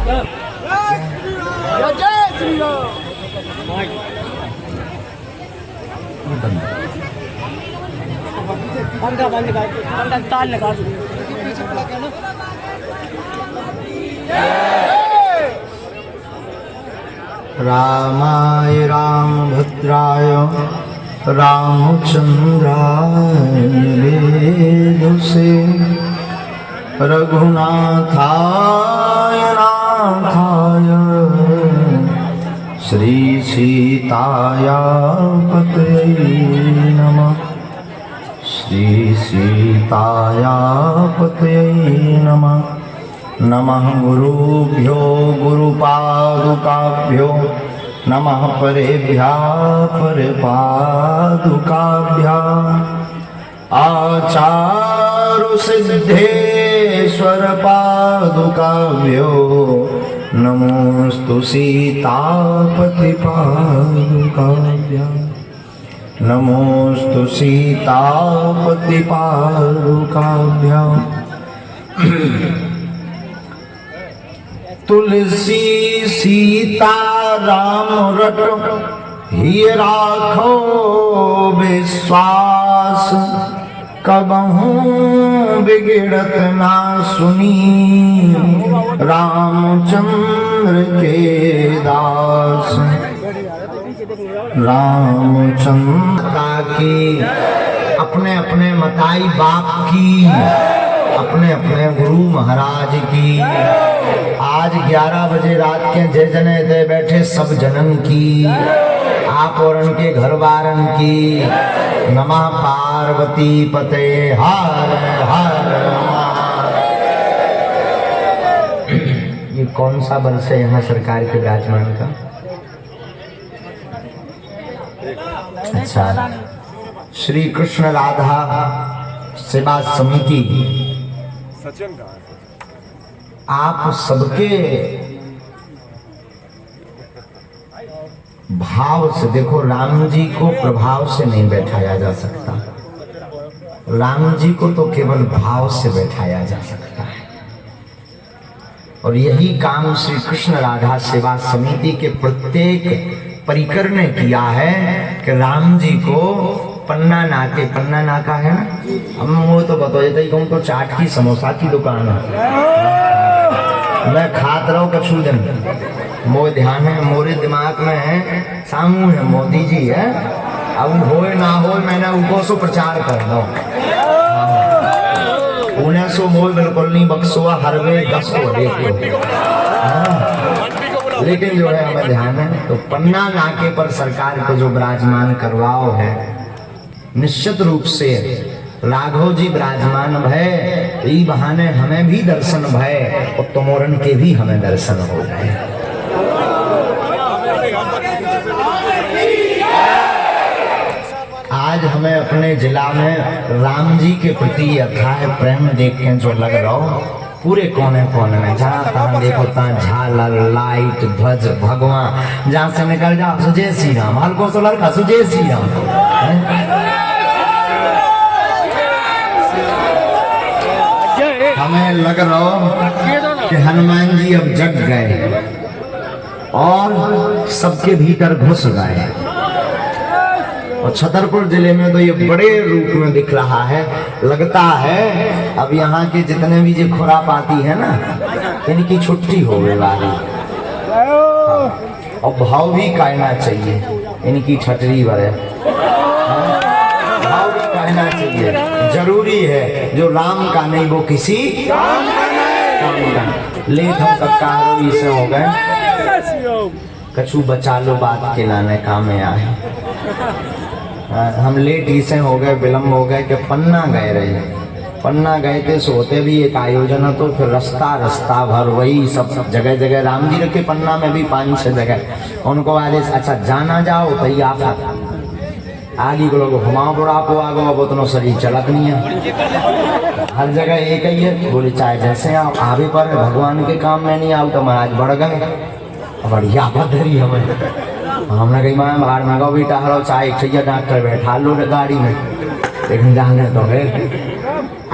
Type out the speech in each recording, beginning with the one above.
जय श्री राम। बंद ताल लगा दो। रामाय रामभद्राय रामचंद्राय वेदसे रघुनाथाय नाथाय श्री सीताया पतये नमः। श्री सीताया पतये नमः। नमः गुरुभ्यो गुरुपादुकाभ्यो नमः परेभ्यः परपादुकाभ्यः। आचार्य सिद्धेश्वर पादुकाभ्यो नमोस्तु सीतापति पादुकाभ्यः। नमोस्तु सीतापति पादुकाभ्यः। तुलसी सीता राम रट ही राखो विश्वास। कबहू बिगड़त ना सुनी रामचंद्र के दास। रामचंद्र की अपने अपने मताई बाप की, अपने अपने गुरु महाराज की। आज 11 बजे रात के जय जने दे बैठे सब जनन की, आप और उनके घर वारन की। नमः पार्वती पते हर हर। ये कौन सा वर्ष है यहाँ सरकार के विराजमान का? अच्छा, श्री कृष्ण राधा सेवा समिति आप सबके भाव से देखो। राम जी को प्रभाव से नहीं बैठाया जा सकता, राम जी को तो केवल भाव से बैठाया जा सकता है। और यही काम श्री कृष्ण राधा सेवा समिति के प्रत्येक परिकर ने किया है कि राम जी को पन्ना नाके, पन्ना नाका है ना, हम वो तो बता देते ही तो चाट की समोसा की दुकान है। मैं खात रहा हूँ कछू दिन, मोए ध्यान है, मोरे दिमाग में है सामू है मोदी जी है। अब होए ना हो मैंने उनको सो प्रचार कर दो, उन्हें सो मोए बिल्कुल नहीं बक्सुआ हर वे दस को देखो। लेकिन जो है हमें ध्यान है तो पन्ना नाके पर सरकार को जो विराजमान करवाओ है, निश्चित रूप से राघव जी विराजमान भय, ई बहाने हमें भी दर्शन भय और तमोरन के भी हमें दर्शन हो गए। आज हमें अपने जिला में राम जी के प्रति अथाह प्रेम देख के जो लग रहा हो, पूरे कोने कोने में जहाँ तहाँ देखो तहाँ झालर लाइट ध्वज भगवान, जहाँ से निकल जाओ सुजय श्री राम, हल्को सो लड़का सुजय श्री राम। हमें लग रहा हो कि हनुमान जी अब जग गए और सबके भीतर घुस गए। और छतरपुर जिले में तो ये बड़े रूप में दिख रहा है। लगता है अब यहाँ के जितने भी जो खुरापाती है ना, इनकी छुट्टी होने वाली। और भाव भी कहना चाहिए, इनकी छटरी भरे भाव भी कहना चाहिए। जरूरी है जो राम का नहीं वो किसी काम का। लेट हम सब कारों से हो गए, कछु बचा लो बात के लाने काम में आए। हम लेट इसे हो गए, विलम्ब हो गए कि पन्ना गए रहे। पन्ना गए थे सोते भी एक आयोजन, तो फिर रास्ता भर वही सब जगह जगह राम जी रखे। पन्ना में भी 5-6 जगह उनको आदेश, अच्छा जाना जाओ तो ये आफत आगे को लोग घुमाओ बुढ़ापो आगो, अब उतना शरीर चलत नहीं है। हर जगह एक ही है, बोले चाहे जैसे आप आगे पर भगवान के काम में नहीं आओ तो महाराज बढ़ गए। बढ़िया बदरी हमें हमने कही मैं बाहर में गो बेटा हरो चाहे एक डॉक्टर बैठा लो गाड़ी में, लेकिन जाने तो है।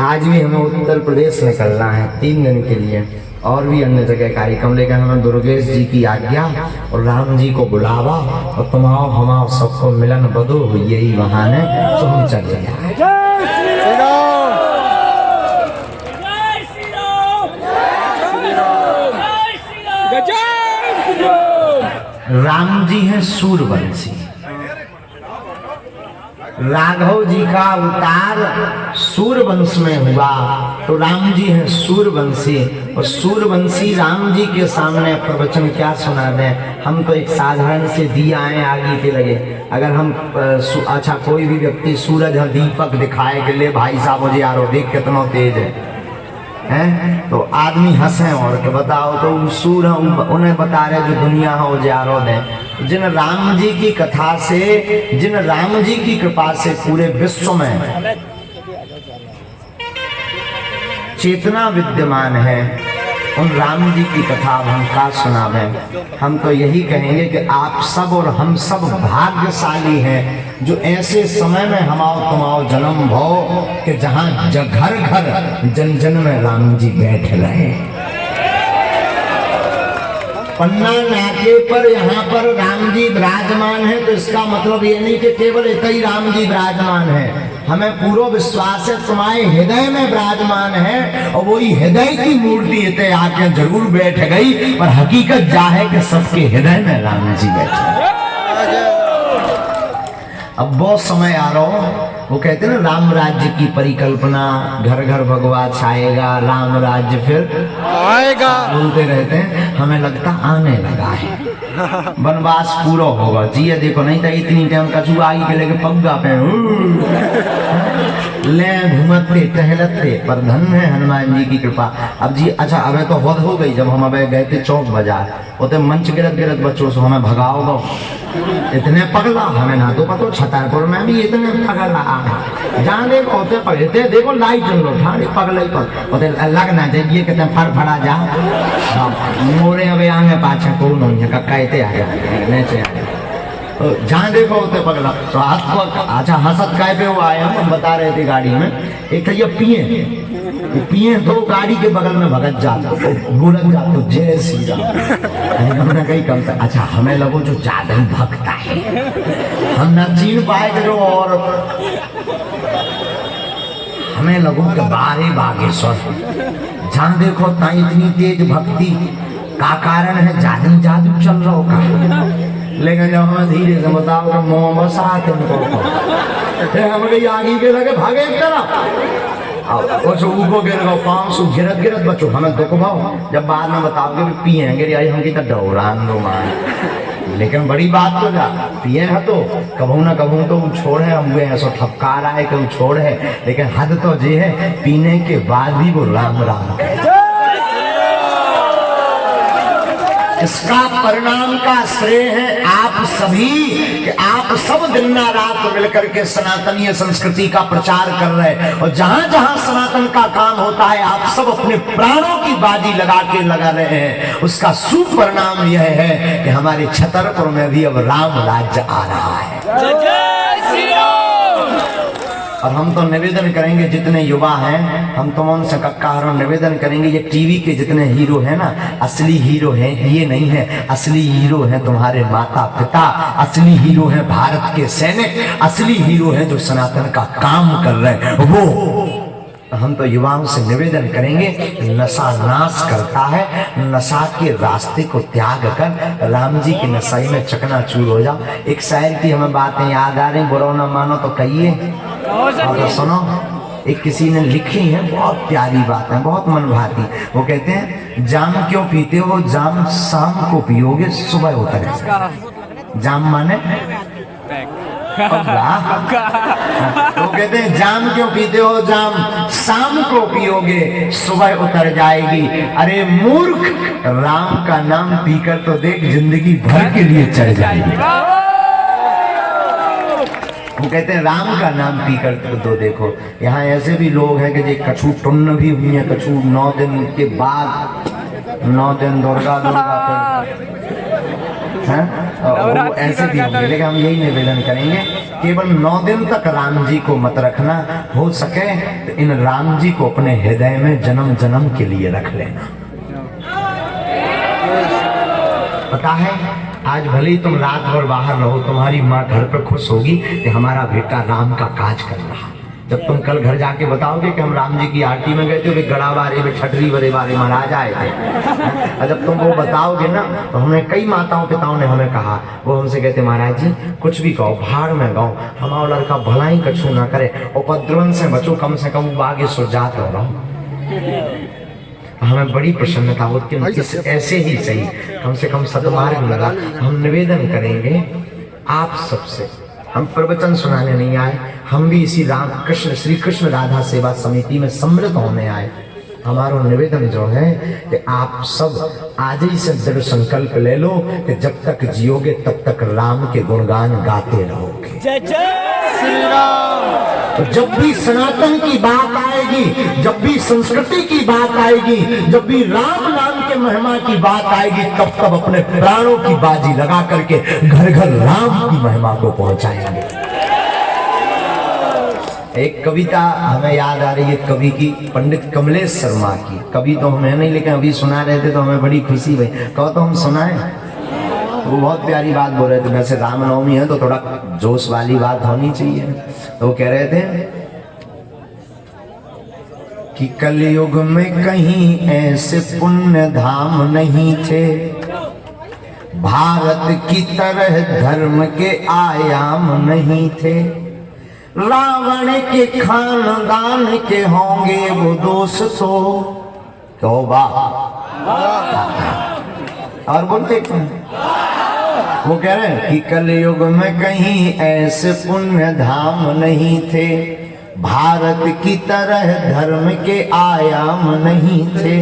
आज भी हमें उत्तर प्रदेश निकलना है 3 दिन के लिए और भी अन्य जगह कार्यक्रम, लेकिन हमें दुर्गेश जी की आज्ञा और राम जी को बुलावा और तुम आओ हम आओ सबको मिलन बदो यही वहां है, तो हम चल जाए। राम जी हैं सूरवंशी, राघव जी का अवतार सूरवंश में हुआ, तो राम जी हैं सूरवंशी। और सूरवंशी राम जी के सामने प्रवचन क्या सुना दें। हम तो एक साधारण से दियाएं आगे के लगे, अगर हम अच्छा कोई भी व्यक्ति सूरज और दीपक दिखाए के लिए भाई साहब मुझे यारो देख कितना तेज है, तो आदमी हंसे और के बताओ तो सूर उन्हें बता रहे जो दुनिया हो जारो दे। जिन राम जी की कथा से, जिन राम जी की कृपा से पूरे विश्व में चेतना विद्यमान है, उन राम जी की कथा हम का सुनावे। हम तो यही कहेंगे कि आप सब और हम सब भाग्यशाली हैं जो ऐसे समय में हम आओ तुम आओ जन्म भो कि जहां घर घर जन जन में राम जी बैठ रहे। पन्ना नाके पर यहाँ पर राम जी विराजमान है, तो इसका मतलब ये नहीं कि केवल एक ही राम जी विराजमान है। हमें पूरा विश्वास है तुम्हारे हृदय में विराजमान है, और वही हृदय की मूर्ति इतने आके जरूर बैठ गई, पर हकीकत जा है कि सबके हृदय में राम जी बैठे। अब बहुत समय आ रहा हो, वो कहते हैं ना राम राज्य की परिकल्पना, घर घर भगवा छाएगा, राम राज्य फिर आएगा, बोलते रहते हैं। हमें लगता आने लगा है, वनवास पूरा होगा। जी देखो नहीं तो इतनी टाइम कछुआई के लेके पग्गा पे ले घूमते टहलते, पर धन है हनुमान जी की कृपा। अब जी अच्छा अब तो हद हो गई, जब हम अब गए थे चौक बाजार, उतने मंच गिरत गिरत बच्चों से हमें भगाओ, इतने पगला हमें ना तो पता छतरपुर में भी इतने पगला जहाँ देखो होते पगलते, देखो लाइट जल लो ठाणे पगल ही पगते लगना चाहिए कहते फड़ा जा मोरे अब आगे पाछा को नहीं कहते आ गया जहाँ देखो होते पगला। तो अच्छा हंसत काय पे वो आए, हम बता रहे थे गाड़ी में, एक था ये पिए तो गाड़ी के बगल में भगत जाता गुरक जातो जय श्री राम हमने कहीं कम था। अच्छा हमें लगो जो ज्यादा ही भक्ता है, हम न चीन पाए जो, और हमें लगो कि बारे बागेश्वर जहाँ देखो ता इतनी तेज भक्ति का कारण है, जादू जादू चल रहा होगा। लेकिन जब हमें धीरे से बताओ कि मुँह बसा हम आगे के लगे भागे एक तरफ ऊपर गिर गो 500 गिरत गिरत बच्चों हमें दुख भाव, जब बाद में बताओगे भी पिएंगे आई हम की दौरान दो मान। लेकिन बड़ी बात तो जा पिए है तो कभू ना कभू तो छोड़ है, हम ऐसा ठपका रहा है कि वो छोड़ है, लेकिन हद तो ये है पीने के बाद भी वो राम राम कहता। इसका परिणाम का श्रेय है आप सभी कि आप सब दिन रात मिलकर के सनातनीय संस्कृति का प्रचार कर रहे हैं, और जहां जहां सनातन का काम होता है आप सब अपने प्राणों की बाजी लगा के लगा रहे हैं। उसका सुपरिणाम यह है कि हमारे छतरपुर में भी अब राम राज्य आ रहा है। और हम तो निवेदन करेंगे जितने युवा हैं, हम तो उनसे कक्का निवेदन करेंगे, ये टीवी के जितने हीरो हैं ना, असली हीरो हैं ये नहीं है, असली हीरो हैं तुम्हारे माता पिता, असली हीरो हैं भारत के सैनिक, असली हीरो हैं जो सनातन का काम कर रहे हैं वो। हम तो युवाओं से निवेदन करेंगे नशा नाश करता है, नशा के रास्ते को त्याग कर राम जी की नशाई में चकनाचूर हो जाओ। एक शायर की हमें बातें याद आ रही, बुरा न मानो तो कहिए और सुनो। एक किसी ने लिखी है, बहुत प्यारी बात है, बहुत मन भाती। वो कहते हैं जाम क्यों पीते हो, जाम शाम को पियोगे सुबह उतर। जाम माने तो कहते हैं जाम क्यों पीते हो, जाम शाम को पियोगे सुबह उतर जाएगी। अरे मूर्ख, राम का नाम पीकर तो देख जिंदगी भर के लिए चढ़ जाएगी। वो कहते हैं राम का नाम पीकर तो देखो। यहाँ ऐसे भी लोग हैं कि जो कछू टुन्न भी हुई है, कछू 9 दिन के बाद 9 दिन दुर्गा हैं, वो ऐसे भी होंगे। लेकिन हम यही निवेदन करेंगे केवल 9 दिन तक राम जी को मत रखना, हो सके तो इन राम जी को अपने हृदय में जन्म जन्म के लिए रख लेना। पता है आज भले ही तुम रात भर बाहर रहो, तुम्हारी माँ घर पर खुश होगी कि हमारा बेटा राम का काज कर रहा। जब तुम कल घर जाके बताओगे कि हम राम जी की आरती में गए थे, वे गड़ा बारे में छठरी बरे बारे महाराज आए थे, और जब तुम वो बताओगे ना, तो हमें कई माताओं पिताओं ने हमें कहा, वो हमसे कहते महाराज जी कुछ भी कहो, भाड़ में गाओ, हमारा लड़का भला ही कछु ना करे, उपद्रवन से बचो, कम से कम वो आगे सुरजात हो रहा। हमें बड़ी प्रसन्नता होती है इस ऐसे ही सही, कम से कम सदमार्ग लगा। हम निवेदन करेंगे आप सबसे, हम प्रवचन सुनाने नहीं आए, हम भी इसी राम कृष्ण श्री कृष्ण राधा सेवा समिति में सम्मिलित होने आए। हमारा निवेदन जो है कि आप सब आज ही से दृढ़ संकल्प ले लो कि जब तक जियोगे तब तक राम के गुणगान गाते रहोगे। जय जय श्री राम। तो जब भी सनातन की बात आएगी, जब भी संस्कृति की बात आएगी, जब भी राम नाम के महिमा की बात आएगी, तब तब अपने प्राणों की बाजी लगा करके घर घर राम की महिमा को पहुंचाएंगे। एक कविता हमें याद आ रही है कवि की, पंडित कमलेश शर्मा की। कवि तो हमें नहीं, लेकिन अभी सुना रहे थे तो हमें बड़ी खुशी हुई। कहो तो हम सुनाएं। वो बहुत प्यारी बात बोल रहे थे। वैसे रामनवमी है तो थोड़ा जोश वाली बात होनी चाहिए। तो वो कह रहे थे कि कलयुग में कहीं ऐसे पुण्य धाम नहीं थे, भारत की तरह धर्म के आयाम नहीं थे, रावण के खानदान के होंगे वो दोष तो तौबा। और बोलते वो कह रहे हैं कि कलयुग में कहीं ऐसे पुण्य धाम नहीं थे, भारत की तरह धर्म के आयाम नहीं थे,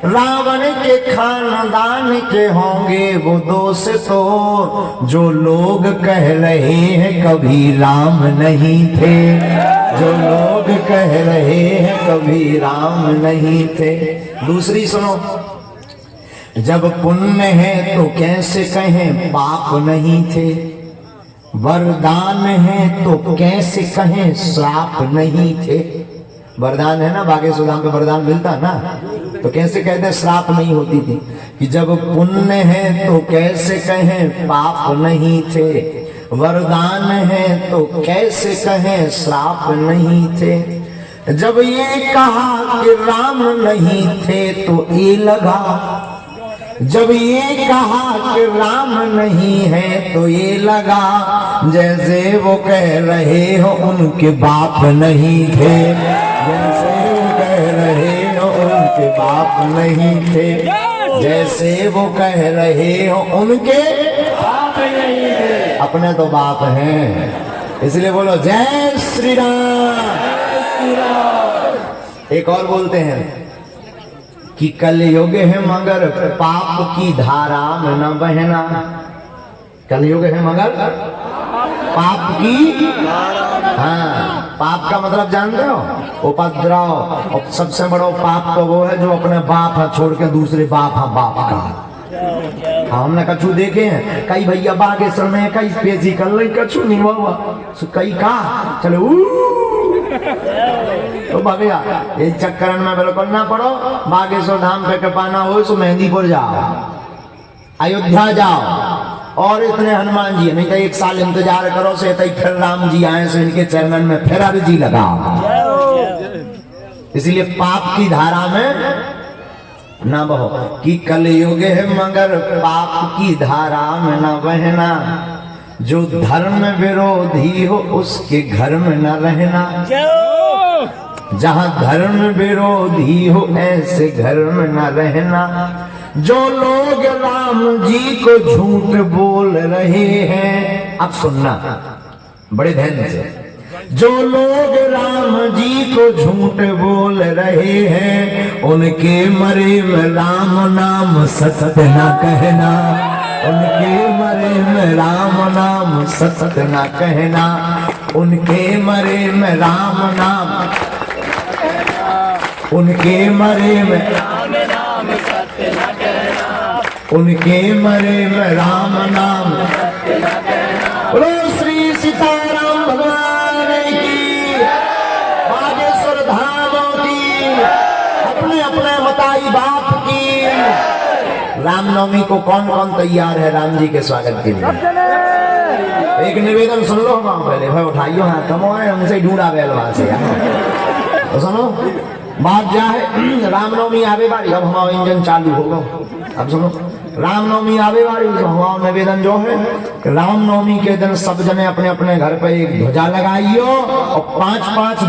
रावण के खानदान के होंगे वो दोष तो जो लोग कह रहे हैं कभी राम नहीं थे, जो लोग कह रहे हैं कभी राम नहीं थे। दूसरी सुनो, जब पुण्य है तो कैसे कहें पाप नहीं थे, वरदान है तो कैसे कहें श्राप नहीं थे। वरदान है ना, बागेश्वर धाम पे वरदान मिलता ना, तो कैसे कहते श्राप नहीं होती थी। कि जब पुण्य है तो कैसे कहें पाप नहीं थे, वरदान है तो कैसे कहें श्राप नहीं थे। जब ये कहा कि राम नहीं थे तो ये लगा, जब ये कहा कि राम नहीं है तो ये लगा जैसे वो कह रहे हो उनके बाप नहीं थे, जैसे वो कह रहे हो उनके बाप नहीं थे, जैसे वो कह रहे हो उनके बाप नहीं थे। अपने तो बाप हैं, इसलिए बोलो जय श्री राम। एक और बोलते हैं कि कलयुग है मगर पाप की धारा में न बहना। कलयुग है मगर पाप की, हाँ, पाप का मतलब जानते हो, उपद्रव। और सबसे बड़ा पाप तो वो है जो अपने बाप है छोड़ के दूसरे बाप है बाप का। हमने कछु देखे हैं, कई भैया बागेश्वर में कई पेजी कर ले, कछु नहीं हुआ, कई का चलो तो भैया ये चक्कर में बिल्कुल ना पड़ो। बागेश्वर धाम पे कपाना हो तो मेहंदीपुर जाओ, अयोध्या जाओ, और इतने हनुमान जी, नहीं तो एक साल इंतजार करो से फिर राम जी आए से इनके चरणन में फिर अर्जी लगाओ। इसलिए पाप की धारा में न बहो। कि कलयुग है मगर पाप की धारा में न बहना, जो धर्म विरोधी हो उसके घर में न रहना, जहाँ धर्म विरोधी हो ऐसे घर में न रहना। जो लोग राम जी को झूठ बोल रहे हैं, अब सुनना बड़े ध्यान से, जो लोग राम जी को झूठ बोल रहे हैं उनके मरे में राम नाम सत्य न कहना, उनके मरे में राम नाम सत्य न कहना, उनके मरे में राम नाम, उनके मरे में राम नाम सत्य न कहना, उनके मरे में राम नाम सत्य न कहना। बोलो श्री सीताराम भगवान की, बागेश्वर धाम की, अपने अपने मताई बाप की। रामनवमी को कौन कौन तैयार है राम जी के स्वागत के लिए? एक निवेदन सुन लो हम पहले भाई, उठाइयो हाथ, कमो है हमसे ढूंढा बैल वहां से तो सुनो बात क्या है। रामनवमी आवे बारी, अब हमारा इंजन चालू होगा। अब सुनो, रामनवमी आवे वाली, तो हमारा निवेदन जो है रामनवमी के दिन सब जने अपने अपने घर पे एक ध्वजा लगाइयो और 5-5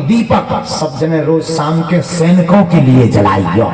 दीपक सब जने रोज शाम के सैनिकों के लिए जलाइयो।